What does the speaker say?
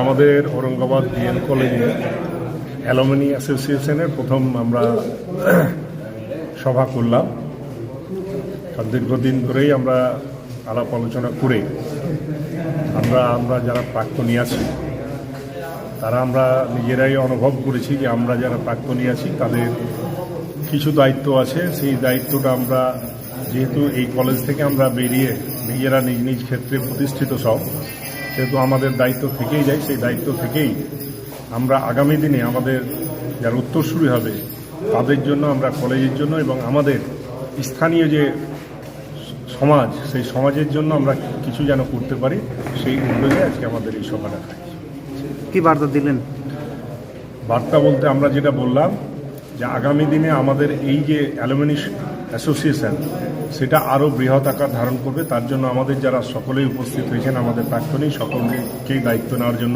আমাদের ঔরঙ্গাবাদ ডিএন কলেজে অ্যালুমিনি অ্যাসোসিয়েশনের প্রথম আমরা সভা করলাম। দীর্ঘদিন ধরেই আমরা আলাপ আলোচনা করে আমরা যারা প্রাক্তনী আছি তারা আমরা নিজেরাই অনুভব করেছি যে আমরা যারা প্রাক্তনী আছি তাদের কিছু দায়িত্ব আছে। সেই দায়িত্বটা আমরা যেহেতু এই কলেজ থেকে আমরা বেরিয়ে নিজেরা নিজ নিজ ক্ষেত্রে প্রতিষ্ঠিত সব, সেহেতু আমাদের দায়িত্ব থেকেই যায়। সেই দায়িত্ব থেকেই আমরা আগামী দিনে আমাদের যারা উত্তরসূরি হবে তাদের জন্য, আমরা কলেজের জন্য এবং আমাদের স্থানীয় যে সমাজ, সেই সমাজের জন্য আমরা কিছু যেন করতে পারি, সেই উদ্যোগে আজকে আমাদের এই সভাটা। কি বার্তা দিলেন? বার্তা বলতে আমরা যেটা বললাম যে আগামী দিনে আমাদের এই যে অ্যালুমিনি অ্যাসোসিয়েশন সেটা আরও বৃহৎ আকার ধারণ করবে। তার জন্য আমাদের যারা সকলেই উপস্থিত হয়েছেন, আমাদের প্রাক্তনী সকলকেই দায়িত্ব নেওয়ার জন্য